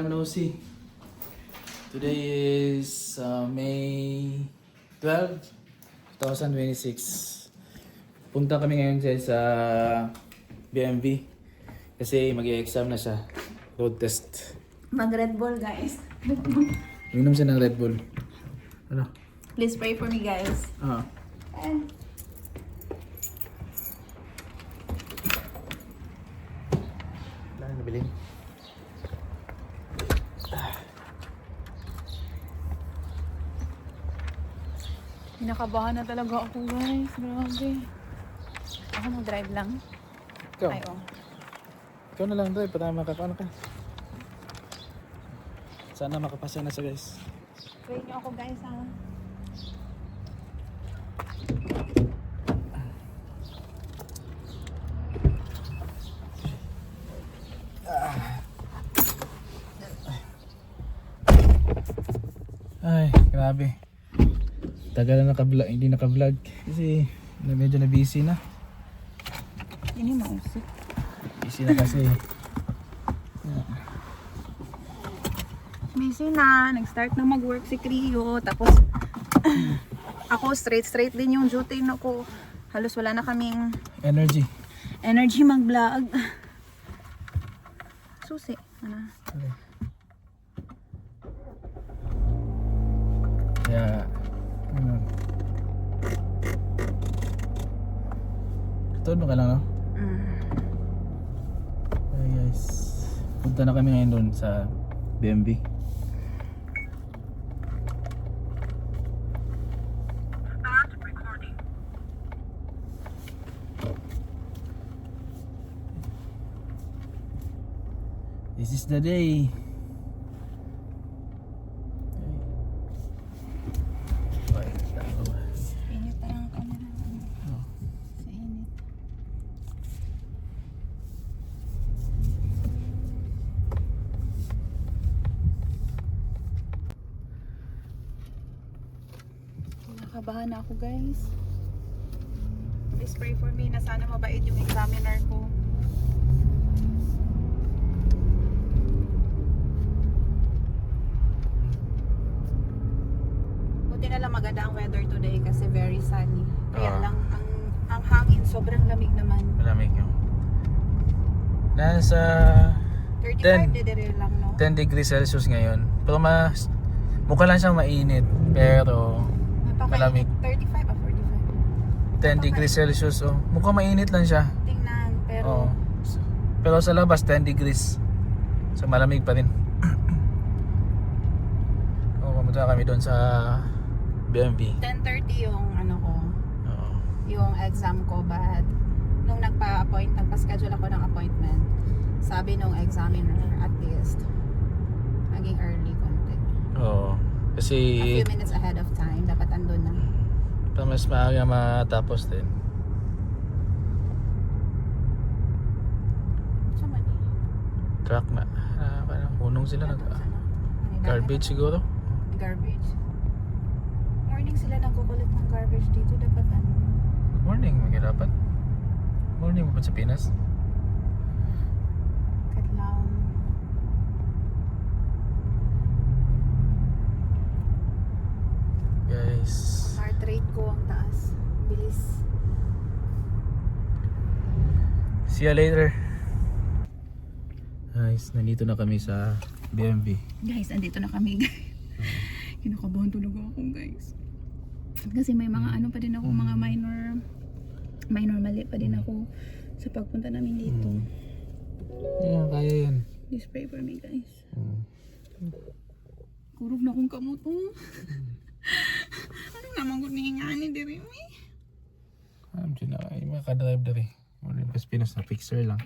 time no see. Today is May 12, 2026. Punta kami ngayon sa BMV kasi mag-i-exam na siya. Road test. Mag Red Bull, guys. Minom siya ng Red Bull. Ano? Please pray for me, guys. Ah. Wala na nabilin. Pinakabahan na talaga ako, guys. Grabe. Ako mag-drive lang. Ikaw? Ay, oh. Ikaw na lang drive para makakaano ka. Sana makapasa na siya, guys. Pray niyo ako, guys, ha. Ay, grabe. Tagal na naka-vlog, hindi naka-vlog kasi medyo na busy na. Ini mausik. Busy na kasi. Busy na. Nag-start na mag-work si Crio. Tapos, ako straight din yung duty na ko. Halos wala na kaming energy mag-vlog. Susi. Ano? Okay. Kaya, ano. Tutulog ka lang, no? Okay, guys. Punta na kami ngayon doon sa BMB. This is the day. Init pa lang ang camera. Sa init. Nakabahan na ako, guys. Please pray for me na sana mabait yung examiner ko. Buti na lang maganda ang weather today kasi very sunny. Kaya lang ang hangin sobrang lamig naman. Malamig yun. Nasa 35 degree lang, no? 10 degrees Celsius ngayon. Pero mukha lang siyang mainit. Pero malamig. 35 o 45? 10 degrees Celsius. Oh. Mukhang mainit lang siya. Tingnan, pero Oh. Pero sa labas 10 degrees. So malamig pa rin. Pumunta kami doon sa BMB. 10:30 yung ano ko, Oo. yung exam ko, but nung nagpa-schedule ako ng appointment, sabi nung examiner at least maging early konti. Oo. Kasi A few minutes ahead of time, dapat andun na. para mas maaga matapos din. So mani. Truck na. Parang hunong sila. Garbage siguro. Garbage. Morning sila nagkukulit ng garbage dito, dapat ano. Morning, magirapat. Morning mo pa sa Pinas. Katlaon. Guys. Heart rate ko ang taas. Bilis. See you later. Guys, nandito na kami sa BMB. Guys, andito na kami, guys. Kinakabahan talaga ako, guys. Kasi may mga ano pa din ako, mga minor mali pa din ako sa pagpunta namin dito. Yeah, kaya yan. Please pray for me, guys. Kurog na akong kamot, oh. Ano naman ko nihingani, diri mo eh. Alam siya na, ay makadrive dari. Muna yung Pinas na fixer lang.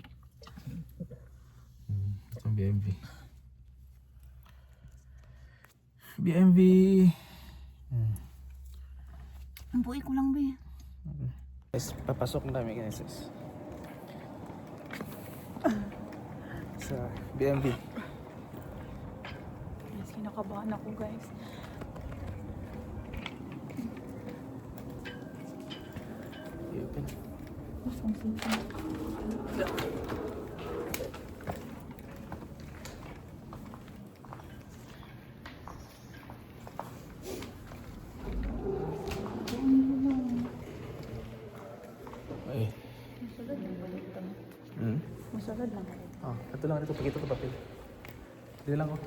Ito ang BMB. BMB. Ang buhay ko lang, ba? Guys, papasok na kami guys. Sa BMB. Yes, kinakabahan ako, guys. I-open. Mas ang simple. Dito lang, dito. Pakita ko papel. Dito lang ko.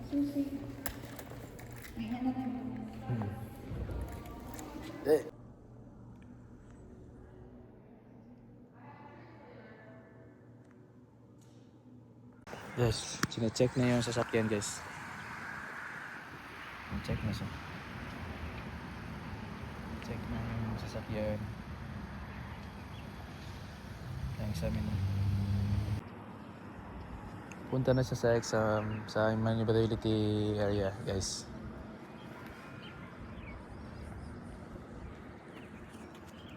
Susi. May na lang. Yes, sine-check na yung sasakyan guys. Check na siya. Check na yung sasakyan. Ang examine na. Punta na siya sa exam sa maneuverability area guys.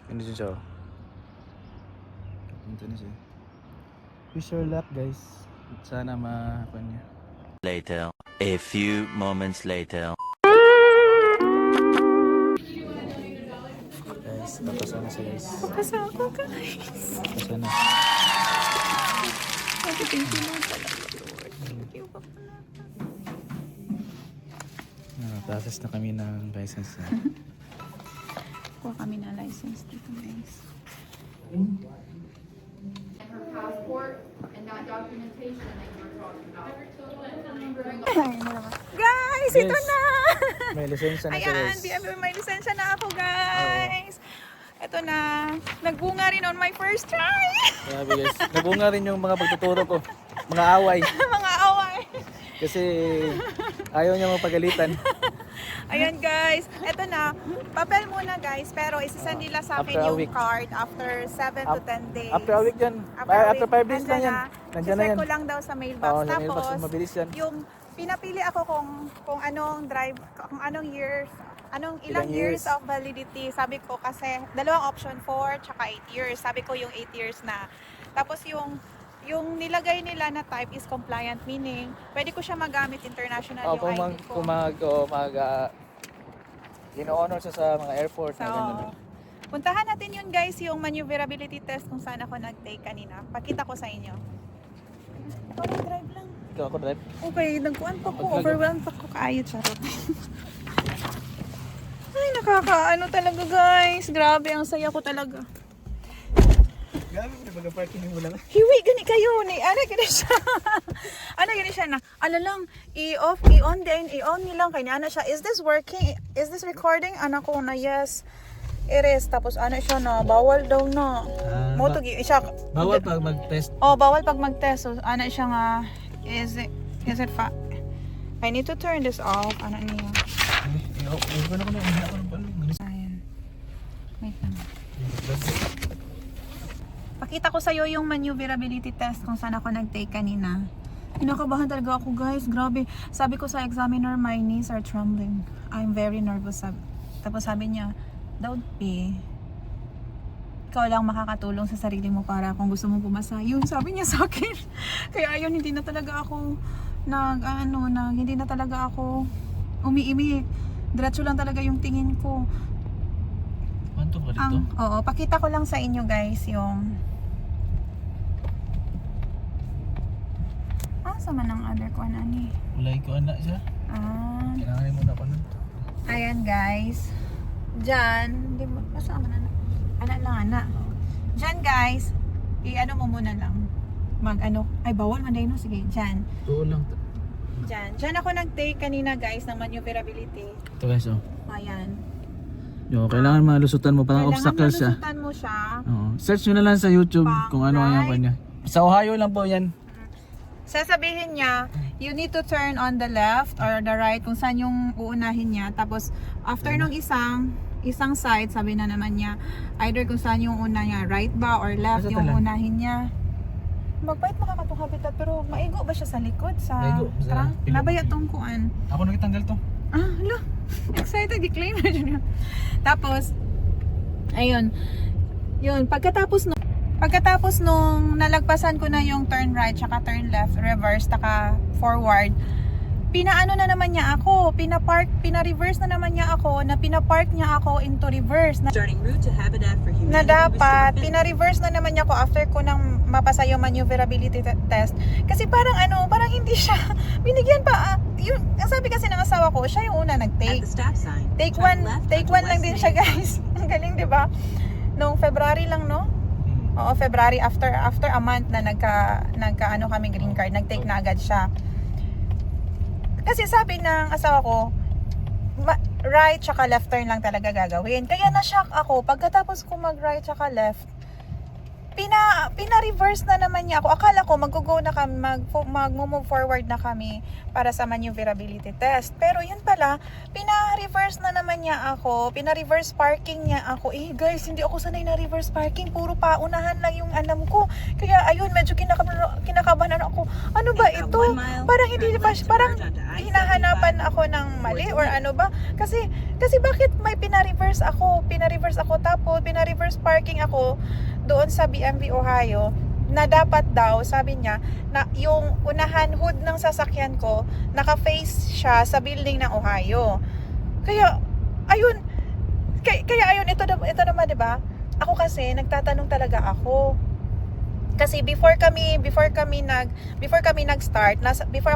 Hindi siya. Punta na siya. Wish your luck guys. Sana ma-pan niya. Later. A few moments later. Guys, papasa na siya guys. Papasa ako guys. Papasa na. Sabi, thank you Lord talaga Lord. Thank you Papa. Process na kami ng license na. Kuha kami na license dito guys. her passport and that documentation that you were talking about. Guys, ito Yes. na! May lisensya na siya Ayan, guys. BMW, may lisensya na ako guys. Ito na. Nagbunga rin on my first try. Grabe guys. Nabunga rin yung mga pagtuturo ko. Mga away. Mga away. Kasi ayaw niya mapagalitan. Ayan guys, ito na. Papel muna guys, pero isasend nila sa akin After a yung week. card after 7 to 10 days. After a week yan. After 5 days lang yan. Nandiyan na yan. ko lang daw sa mailbox. Oo, sa mailbox. Tapos, Mabilis yan. yung pinapili ako kung anong drive, kung anong years, ilang Ilang years years. of validity. Sabi ko kasi, dalawang option 4 tsaka 8 years. Sabi ko yung 8 years na. Tapos yung nilagay nila na type is compliant, meaning pwede ko siya magamit international yung Kung ID ko. ino-honor siya sa mga airport So, na ganyan. puntahan natin yun guys, yung maneuverability test kung saan ako nag-take kanina. Pakita ko sa inyo. Ikaw drive lang. Ikaw ako drive. Okay, nagkuhan pa ko, overwhelmed pa ko. Kaayot, charot. Ay, nakakaano talaga guys. Grabe, ang saya ko talaga. Grabe mo na pag-parking mo lang. Hiwi, gani kayo ni. Ano gani siya? Ano gani siya na? Ano lang, i-off, i-on din, i-on nilang kay ana siya. Is this working? Is this recording? Anak ko na yes. It is. Tapos ano siya na, bawal daw na. Mo to siya. Bawal pag mag-test. Oh, bawal pag mag-test. So, ano siya nga, is it I need to turn this off. Ano niya? Ayan. Wait lang. Pakita ko sa'yo yung maneuverability test kung saan ako nag-take kanina. Kinakabahan talaga ako guys. Grabe. Sabi ko sa examiner, my knees are trembling. I'm very nervous. Tapos sabi niya, don't be. Ikaw lang makakatulong sa sarili mo para kung gusto mo pumasa. Yun, sabi niya sa akin. Kaya ayun, hindi na talaga ako hindi na talaga ako umiimi. Diretso lang talaga yung tingin ko. Panto ka dito? Oo, pakita ko lang sa inyo guys yung sama ng other ko ani. Ulay ko anak siya. Kailangan mo na pa nun. Ayan guys. Diyan, hindi mo kasama na. Anak lang anak. Diyan guys, i-ano mo muna lang. Ay bawal man no. Sige, diyan. Oo lang. Diyan ako nag-take kanina guys ng maneuverability. Ito guys oh. Ayan. Yo, kailangan malusutan mo parang obstacle siya. Kailangan malusutan mo siya. Oo. Search nyo na lang sa YouTube Pang kung ano ang right. kanya. Sa Ohio lang po yan. Sasabihin niya, you need to turn on the left or the right kung saan yung uunahin niya. Tapos, after nung isang side, sabi na naman niya, either kung saan yung una niya, right ba or left Asa yung talan? unahin niya. Magpait makakatong habitat, pero maigo ba siya sa likod? Maigo, sa trunk? pilong. Nabaya tong kuan. Ako nagtanggal to. Hala, excited, i-claim na dyan. Tapos, ayun, pagkatapos nung nalagpasan ko na yung turn right, tsaka turn left, reverse, taka forward, pinaano na naman niya ako, pina-reverse na naman niya ako, na pinapark niya ako into reverse. Starting route to Habitat for Humanity. Na dapat, pina-reverse na naman niya ako after ko nang mapasa yung maneuverability test. Kasi parang hindi siya, binigyan pa, ang sabi kasi ng asawa ko, siya yung una At nag-take. the stop sign. Take turn one left take onto one lang West din siya Main. guys. Ang galing 'di ba? Noong February lang no? O Oo, February after a month na nagka ano kami green card, nag-take na agad siya. Kasi sabi ng asawa ko, right tsaka left turn lang talaga gagawin. Kaya na-shock ako pagkatapos ko mag-right tsaka left. Pina-reverse na naman niya ako. Akala ko mag-go na kami, mag-move forward na kami para sa maneuverability test. Pero yun pala, pina-reverse na naman niya ako. Pina-reverse parking niya ako. Eh guys, hindi ako sanay na reverse parking. Puro paunahan lang yung alam ko. Kaya ayun, medyo kinakabahan ako. Ano ba ito? Parang hindi pa, parang hinahanapan ako ng mali or ano ba? Kasi bakit may pina-reverse ako? Pina-reverse ako tapos pina-reverse parking ako doon sa BMV Ohio na dapat daw, sabi niya, na yung unahan hood ng sasakyan ko naka-face siya sa building ng Ohio. Kaya ayun, ito naman, 'di ba? Ako kasi nagtatanong talaga ako. Kasi before ako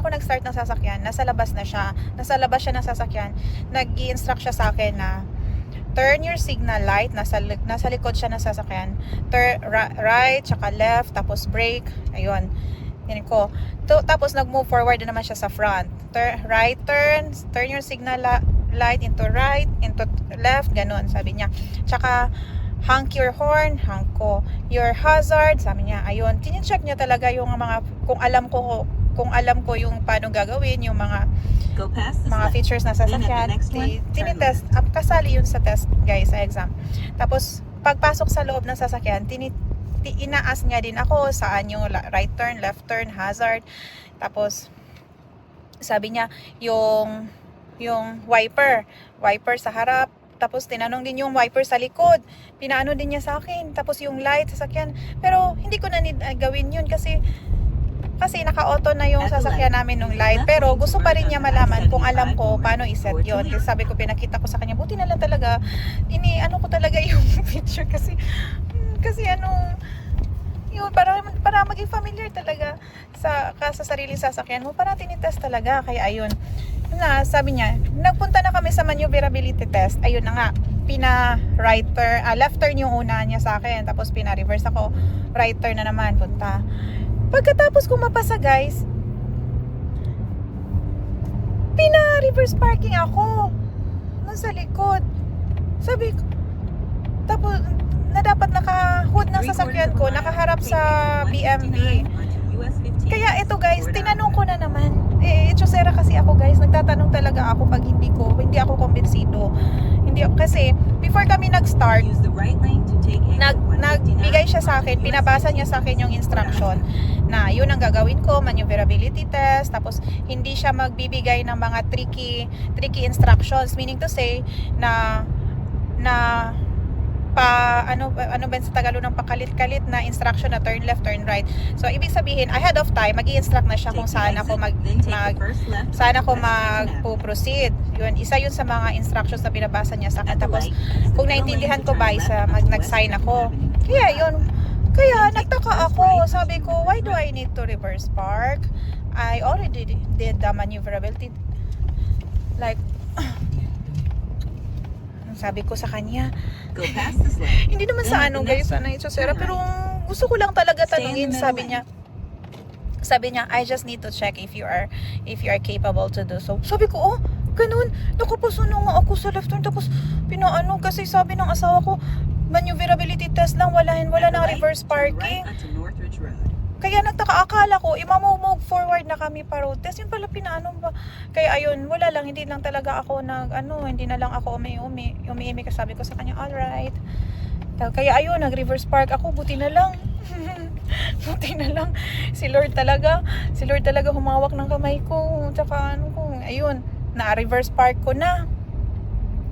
nag-start ng sasakyan, nasa labas siya ng sasakyan. Nag-i-instruct siya sa akin na turn your signal light, nasa likod siya ng sasakyan. Turn right, tsaka left, tapos brake. Ayun. Yan ko. Tapos nag-move forward na naman siya sa front. Turn your signal light into right, into left, ganun, sabi niya. Tsaka honk your horn, honk ko. Your hazard, sabi niya. Ayun, tinicheck niya talaga yung mga, kung alam ko yung paano gagawin, yung mga features na sasakyan, tinitest, kasali yun sa test guys, sa exam. Tapos pagpasok sa loob ng sasakyan, inaas niya din ako saan yung right turn, left turn, hazard. Tapos sabi niya yung wiper sa harap. Tapos tinanong din yung wiper sa likod, pinaano din niya sa akin. Tapos yung light sa sasakyan, pero hindi ko na need gawin yun kasi naka-auto na yung sasakyan namin nung light. Pero gusto pa rin niya malaman kung alam ko paano iset yun. Kasi sabi ko, pinakita ko sa kanya, buti na lang talaga, ano ko talaga yung picture kasi yun, para maging familiar talaga sa sariling sasakyan mo, para tinitest talaga. Kaya ayun, sabi niya, nagpunta na kami sa maneuverability test. Ayun na nga, left turn yung una niya sa akin, tapos pina-reverse ako, right turn na naman, punta. Pagkatapos ko mapasa guys, pina-reverse parking ako nasa likod. Sabi ko, tapos na dapat naka-hood ng sasakyan ko, nakaharap sa BMV. Kaya ito guys, tinanong ko na naman. Chosera kasi ako guys, nagtatanong talaga ako pag hindi ako kumbinsido. Kasi before kami nag-start, nagbigay siya sa akin, pinabasa niya sa akin yung instruction na yun ang gagawin ko, maneuverability test. Tapos hindi siya magbibigay ng mga tricky instructions, meaning to say na ano ba sa Tagalog ng pakalit-kalit na instruction na turn left, turn right. So ibig sabihin, ahead of time magi-instruct na siya kung saan ako magpo-proceed. Yun, isa yun sa mga instructions na binabasa niya sa akin. Tapos kung naintindihan ko ba, nag-sign ako. Kaya nagtaka ako. Sabi ko, why do I need to reverse park? I already did the maneuverability. Like, sabi ko sa kanya, hindi naman sa guys, sir, pero gusto ko lang talaga tanungin. Sabi niya, I just need to check if you are capable to do so. Sabi ko, ganun, nakapusuno nga ako sa left turn, tapos kasi sabi ng asawa ko, maneuverability test lang, wala nang reverse parking. Kaya akala ko, imamove forward na kami pa road test. Yung pala pinaano ba? Kaya ayun, wala lang, hindi na lang ako umi-imi kasi sabi ko sa kanya, alright. Kaya ayun, nag-reverse park ako, buti na lang. Si Lord talaga humawak ng kamay ko. Tsaka ayun, na-reverse park ko na.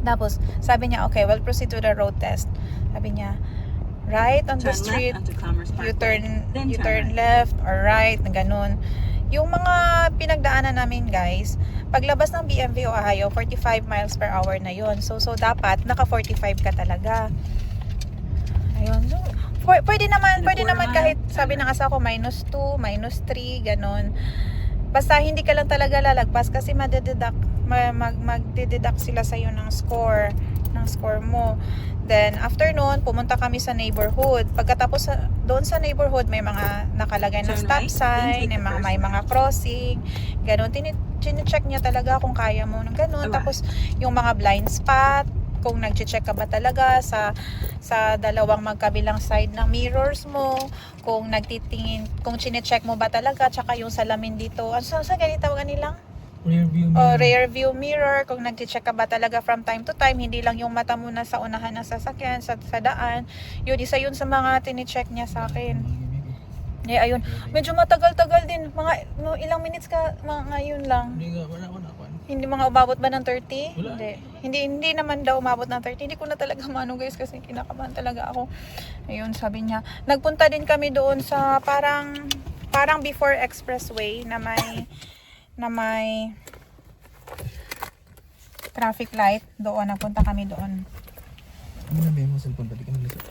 Tapos, sabi niya, okay, we'll proceed to the road test. Sabi niya, right on the street, you turn left or right, na ganun. Yung mga pinagdaanan namin guys, paglabas ng BMV Ohio, 45 miles per hour na yun. So dapat naka 45 ka talaga. Ayun. So, pwede naman kahit sabi ng asawa ko -2, -3, ganun. Basta hindi ka lang talaga lalagpas kasi magdededuct sila sa iyo ng score. ng score mo. Then, after nun, pumunta kami sa neighborhood. Pagkatapos doon sa neighborhood, may mga nakalagay na Turn stop right, sign, then take the may first mga crossing. Ganon, check niya talaga kung kaya mo ng ganon. Alright. Tapos, yung mga blind spot, kung nag-check ka ba talaga sa dalawang magkabilang side ng mirrors mo, kung nagtitingin, kung chine-check mo ba talaga, tsaka yung salamin dito. Ano sa ganito tawagan nilang? Rear view Rear view mirror, kung nag-check ka ba talaga from time to time, hindi lang yung mata mo na sa unahan ng sasakyan, sa daan. Yun, isa yun sa mga tine-check niya sa akin. Eh, ayun. Medyo matagal-tagal din. Mga ilang minutes ka, mga yun lang. Hindi nga, wala ko na ako. Hindi mga umabot ba ng 30? Wala. Hindi naman daw umabot ng 30. Hindi ko na talaga mano guys kasi kinakabahan talaga ako. Ayun, sabi niya. Nagpunta din kami doon sa parang before expressway na may traffic light. Doon, nagpunta kami doon. Ano na ba yung cellphone? Balik ka malusot.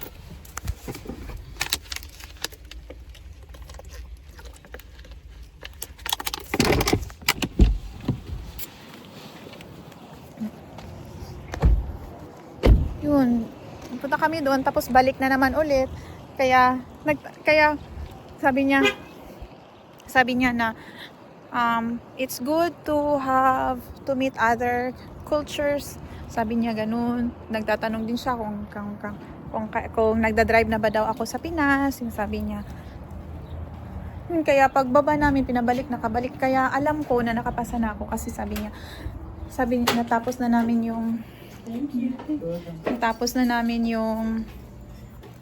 Yun, punta kami doon tapos balik na naman ulit. Kaya sabi niya na it's good to meet other cultures. Sabi niya ganun. Nagtatanong din siya kung nagda-drive na ba daw ako sa Pinas. Yung sabi niya. Kaya pagbaba namin nakabalik kaya alam ko na nakapasa na ako kasi sabi niya natapos na namin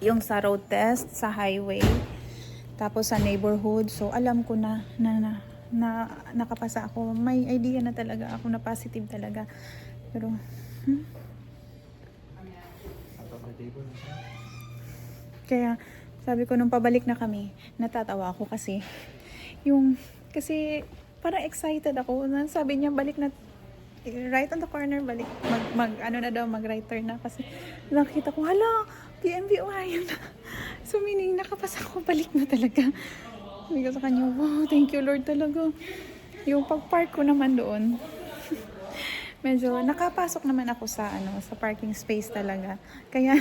yung sa road test sa highway tapos sa neighborhood, so alam ko na nakapasa ako. May idea na talaga ako na positive talaga, pero kaya sabi ko nung pabalik na kami, natatawa ako kasi parang excited ako. Sabi niya balik na right on the corner, balik mag right turn na kasi nakita ko hala BMV ayun na. So meaning nakapasa ko, balik na talaga. Sabi ko sa kanya, wow, thank you Lord talaga. Yung pag-park ko naman doon medyo nakapasok naman ako sa parking space talaga. Kaya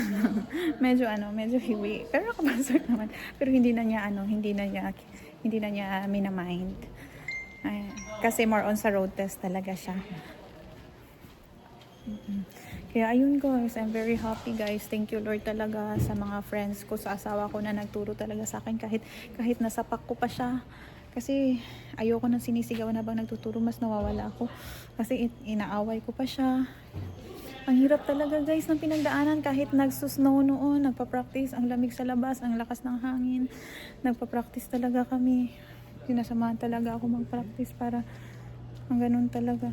medyo hiwi. Pero nakapasok naman. Pero hindi na niya minamind. Kasi more on sa road test talaga siya. Kaya ayun guys, I'm very happy guys. Thank you Lord talaga sa mga friends ko, sa asawa ko na nagturo talaga sa akin kahit nasapak ko pa siya. Kasi ayoko nang sinisigawan na bang nagtuturo, mas nawawala ako. Kasi inaaway ko pa siya. Ang hirap talaga guys ng pinagdaanan kahit nagsusnow noon, nagpa-practice, ang lamig sa labas, ang lakas ng hangin. Nagpa-practice talaga kami. Sinasamahan talaga ako mag-practice para ang ganun talaga.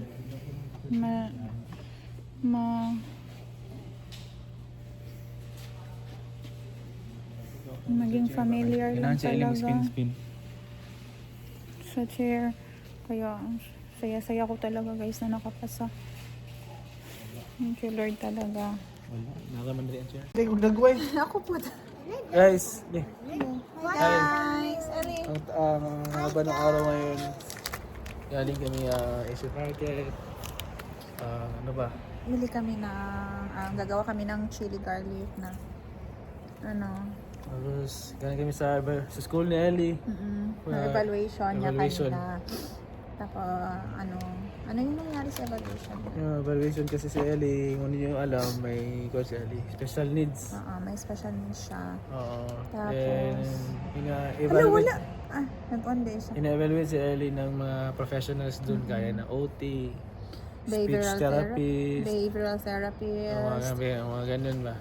Maging familiar lang talaga sa chair. Kaya saya-saya ko talaga guys na nakapasa. Thank you Lord talaga. Wala, nakaman rin ang chair. Hindi, huwag nagway. Ako po. Guys, Guys, ang haba ng araw ngayon. Galing kami Asian Market. Ano ba? Bili kami gagawa kami ng chili garlic na Tapos, galing kami sa school ni Ellie. evaluation niya Evaluation. kanina. Tapos ano yung nangyari sa evaluation? Evaluation kasi si Ellie, kung hindi nyo alam, may si Ellie, special needs. May special needs siya. Tapos, Wala, wala. Nag-on-day siya. ina-evaluate si Ellie ng mga professionals dun, kaya na OT, speech therapist, Behavioral therapist, mga ganun ba?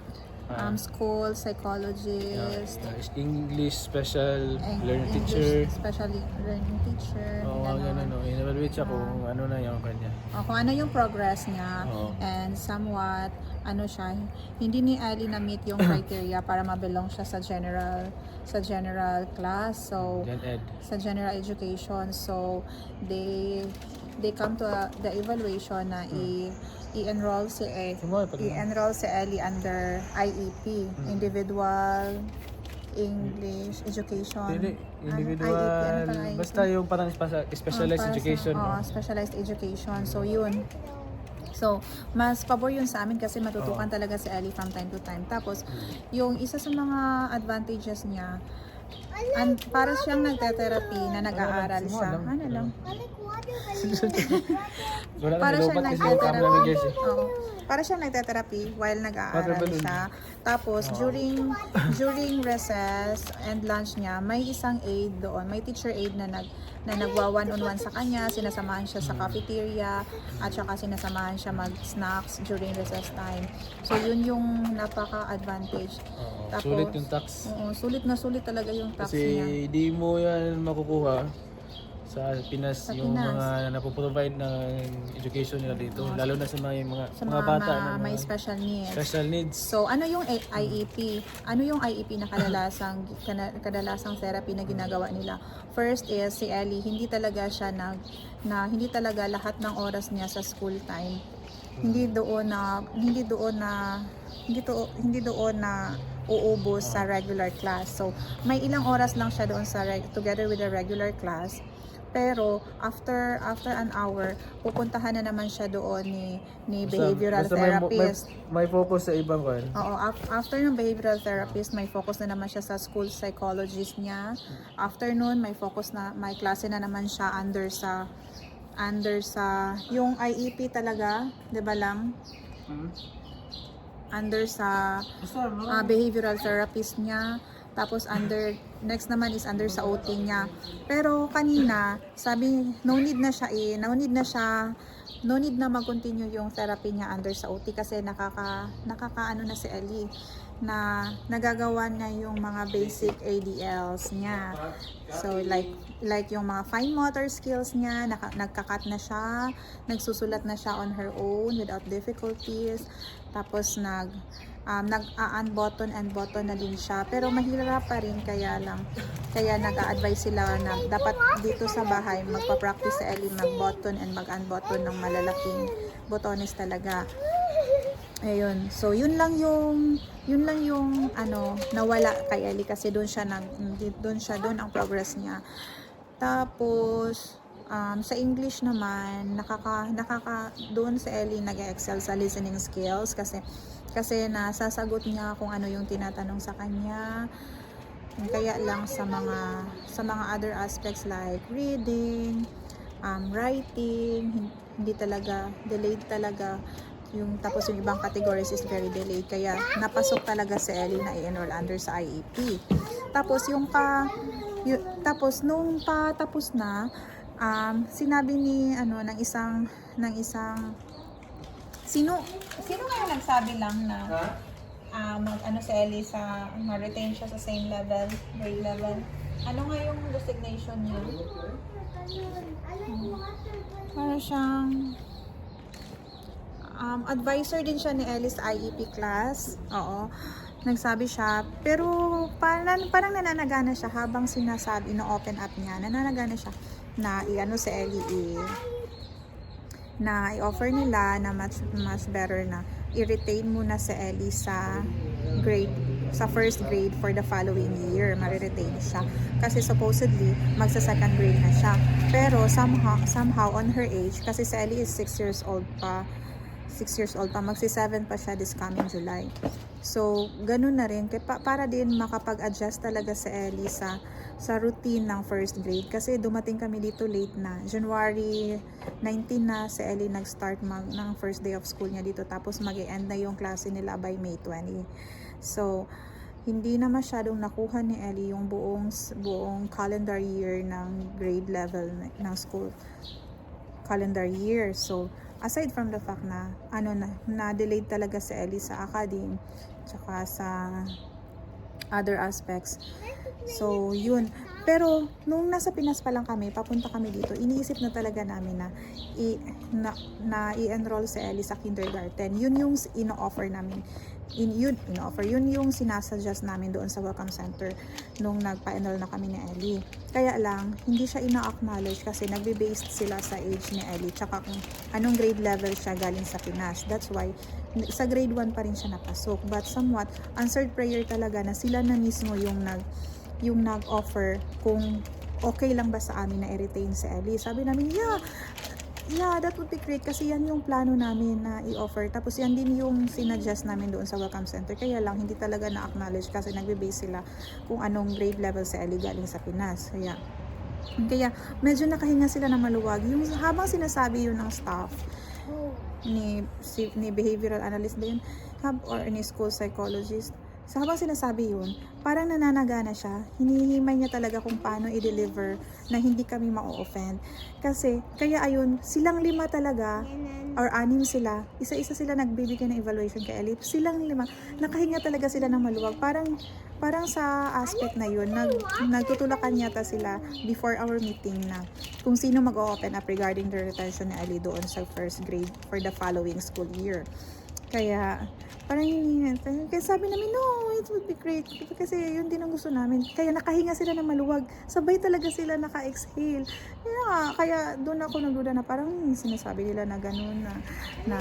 school psychologist, English special learning English teacher. special learning teacher. Oo, ganun. In-evaluate siya kung ano na yung kanya. Kung ano yung progress niya Oo. and somewhat siya, hindi ni Ali na meet yung criteria para ma-belong siya sa general class. So Gen Ed. sa general education. So they come to the evaluation na i-enroll si Ellie under IEP, Individual English Education. Hindi, individual. IEP, IEP? Basta yung parang specialized Para education. specialized education. So yun. So, mas pabor yun sa amin kasi matutukan talaga si Ellie from time to time. Tapos, yung isa sa mga advantages niya, para siyang nagte-therapy na nag-aaral siya. Ano lang? Wala Para kasi siyang lobat kasi yung camera nagte-therapy. ni Jersey. Oo. Para siyang nagte-therapy while nag-aaral Water balloon. siya. Tapos during recess and lunch niya, may isang aide doon, may teacher aide na nagwa one-on-one sa kanya, sinasamahan siya sa cafeteria at saka sinasamahan siya mag-snacks during recess time. So yun yung napaka-advantage. Oo, sulit yung tax. Oo, sulit na sulit talaga yung tax Kasi niya. di mo yan makukuha sa Pinas Sa yung Pinas. mga napoprovide ng education nila dito. Lalo na sa Sa mga bata na may special needs. special needs. So, ano yung IEP? Ano yung IEP na kadalasang therapy na ginagawa nila? First is si Ellie, hindi talaga siya hindi talaga lahat ng oras niya sa school time. Hindi doon na uubos sa regular class. So, may ilang oras lang siya doon together with the regular class. Pero after an hour, pupuntahan na naman siya doon ni behavioral Basta therapist. may focus sa ibang kan. Oo, after ng behavioral therapist, may focus na naman siya sa school psychologist niya. After nun, may klase na naman siya under sa yung IEP talaga, 'di ba lang? Under sa behavioral therapist niya. Tapos next naman is under sa OT niya. Pero kanina, sabi, no need na mag-continue yung therapy niya under sa OT kasi nakakaano na si Ellie na nagagawa niya yung mga basic ADLs niya. So like yung mga fine motor skills niya, nagkakat na siya, nagsusulat na siya on her own without difficulties. Tapos nag-unbutton and button na din siya. Pero mahirap pa rin kaya nag-a-advise sila na dapat dito sa bahay magpa-practice sa Ellie mag-button and mag-unbutton ng malalaking botones talaga. Ayun. So yun lang yung nawala kay Ellie kasi doon ang progress niya. Tapos sa English naman doon sa Ellie nag-excel sa listening skills kasi nasasagot niya kung ano yung tinatanong sa kanya. Kaya lang sa mga other aspects like reading, writing, hindi talaga, delayed talaga. Tapos yung ibang categories is very delayed. Kaya napasok talaga si Ellie na i-enroll under sa IEP. Tapos tapos nung patapos na, sinabi ng isang sino kaya nagsabi lang na si Ellie sa ma-retain siya sa same level, grade level? Ano nga yung designation niya? Para siyang advisor din siya ni Ellie sa IEP class. Oo. Nagsabi siya, pero parang nananagana siya habang sinasabi, ino-open up niya, nananagana siya na si Ellie na i-offer nila na much better na i-retain muna si Ellie sa first grade for the following year. Mariretain siya kasi supposedly magsa second grade na siya, pero somehow on her age, kasi si Ellie is 6 years old pa, magsi 7 pa siya this coming July. So ganun na rin para din makapag-adjust talaga si Ellie sa routine ng first grade kasi dumating kami dito late na. January 19 na si Ellie nag-start ng first day of school niya dito, tapos mag-e-end na yung klase nila by May 20. So hindi na masyadong nakuha ni Ellie yung buong calendar year ng grade level ng school calendar year. So aside from the fact na na-delayed talaga si Ellie sa academe tsaka sa other aspects. So yun. Pero nung nasa Pinas pa lang kami, papunta kami dito, iniisip na talaga namin na i-enroll si Ellie sa kindergarten. Yun yung ino-offer namin. Yun yung sinasuggest namin doon sa welcome center nung nagpa-enroll na kami ni Ellie. Kaya lang, hindi siya ina-acknowledge kasi nagbe-based sila sa age ni Ellie tsaka kung anong grade level siya galing sa Pinas. That's why, sa grade 1 pa rin siya napasok. But somewhat, answered prayer talaga na sila na mismo yung nag-offer kung okay lang ba sa amin na i-retain si Ellie. Sabi namin, yeah, Yeah, that would be great kasi yan yung plano namin na i-offer. Tapos yan din yung sinuggest namin doon sa Welcome Center. Kaya lang, hindi talaga na-acknowledge kasi nagbe-base sila kung anong grade level si Ellie galing sa Pinas. Kaya medyo nakahinga sila na maluwag. Yung habang sinasabi yun ng staff, ni behavioral analyst ba yun? Or ni school psychologist. So habang sinasabi yun, parang nananagana siya. Hinihimay niya talaga kung paano i-deliver na hindi kami ma-offend. Kasi, kaya ayun, silang 5 talaga, or 6 sila, isa-isa sila nagbibigay ng evaluation kay Ellie. Silang 5, nakahinga talaga sila ng maluwag. Parang sa aspect na yun, nagtutulakan yata sila before our meeting na kung sino mag-open up regarding the retention ni Ellie doon sa first grade for the following school year. Kaya, kaya sabi namin, no, it would be great. Kasi yun din ang gusto namin. Kaya nakahinga sila ng maluwag. Sabay talaga sila naka-exhale. Kaya doon ako nagduda na parang sinasabi nila na gano'n na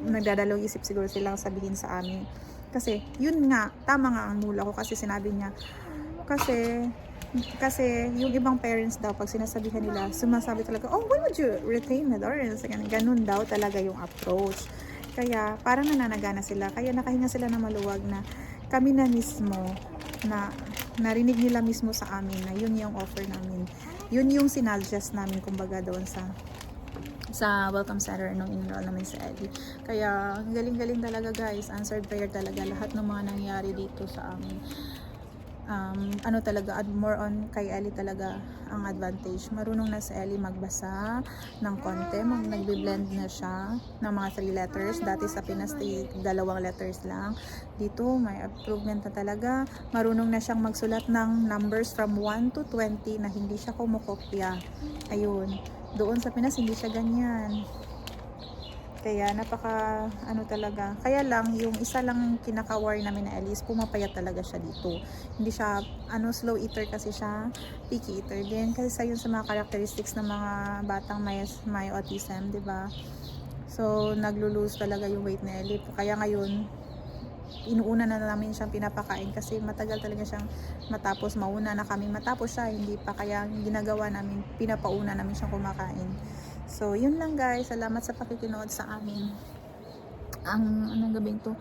nagdadalawang isip siguro silang sabihin sa amin. Kasi, yun nga, tama nga ang nula ko kasi sinabi niya. Kasi yung ibang parents daw, pag sinasabihan nila, sumasabi talaga, oh, why would you retain my daughter? Ganun daw talaga yung approach. Kaya parang nananagana sila. Kaya nakahinga sila na maluwag na kami na mismo, na narinig nila mismo sa amin na yun yung offer namin. Yun yung sinuggest namin kumbaga doon sa Welcome Center nung enroll namin sa Ellie. Kaya galing-galing talaga guys. Answered prayer talaga lahat ng mga nangyari dito sa amin. Talaga, more on kay Ellie talaga ang advantage. Marunong na si Ellie magbasa ng konti, nagbe-blend na siya ng mga 3 letters. Dati sa Pinas 2 letters lang. Dito may improvement na talaga. Marunong na siyang magsulat ng numbers from 1 to 20 na hindi siya kumukopya. Ayun. Doon sa Pinas hindi siya ganyan. Kaya napaka talaga. Kaya lang yung isa lang kinaka-worry namin na Ellie, pumapayat talaga siya dito. Hindi siya slow eater kasi siya, picky eater din kasi sa yun sa mga characteristics ng mga batang may autism, 'di ba? So naglo-lose talaga yung weight ni Ellie. Kaya ngayon inuuna na namin siyang pinapakain kasi matagal talaga siyang matapos, mauna na kaming matapos siya, hindi pa, kaya ginagawa namin, pinapauna namin siyang kumakain. So yun lang guys, salamat sa pakikinood sa amin anong gabing to.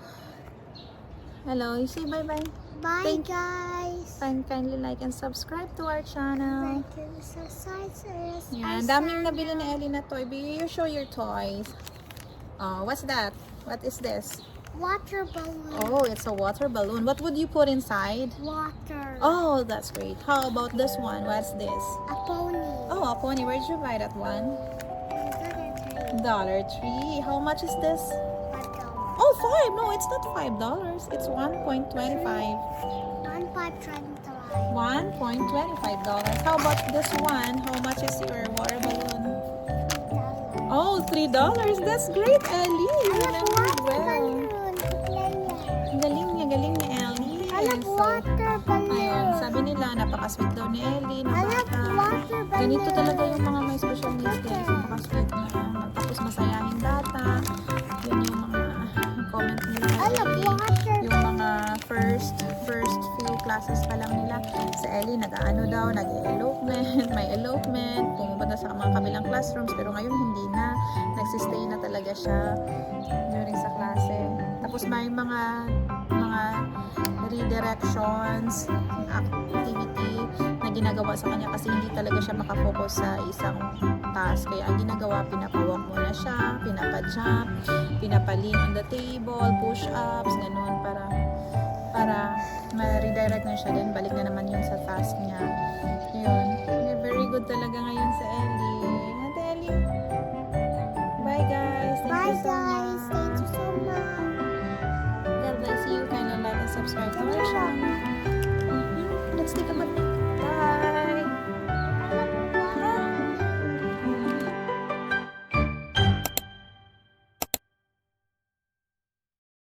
Hello, you say bye bye. Bye guys. Kindly like and subscribe to our channel. Like and subscribe to us. Yan, daming nabili ni Ellie na toy. You show your toys. Oh, what's that? What is this? Water balloon. Oh, it's a water balloon. What would you put inside? Water. Oh, that's great. How about this one? What's this? A pony. Oh, a pony. Where'd you buy that one? Dollar Tree. How much is this? Oh, $5. No, it's not $5. It's $1.25. $1.25. How about this one? How much is your water balloon? Oh, $3. That's great, Ellie. You remembered well. Galing niya, Ellie. Water balloon. Ayun, sabi nila, napaka-sweet daw ni Ellie, na I love bata. water balloon. Ganito talaga yung mga may special needs, guys. Napaka-sweet na. Tapos masayahin bata. Yun yung mga comment nila. I love water. Yung mga first few classes pa lang nila. Sa Ellie, nag-elopement, may elopement, pumupunta sa mga kabilang classrooms, pero ngayon hindi na. Nagsistay na talaga siya during sa klase. Tapos may mga redirections, activity na ginagawa sa kanya kasi hindi talaga siya makafocus sa isang task. Kaya ang ginagawa, pinapawak muna siya, pinapa-jump, pinapa-lean on the table, push-ups, ganun, para ma-redirect na siya, then balik na naman yun sa task niya. Yun. Very good talaga ngayon sa Ellie. Ate Ellie. Bye guys. Thank you so much. Thank you so much. God bless you. Kindly like and subscribe to our channel. Let's take a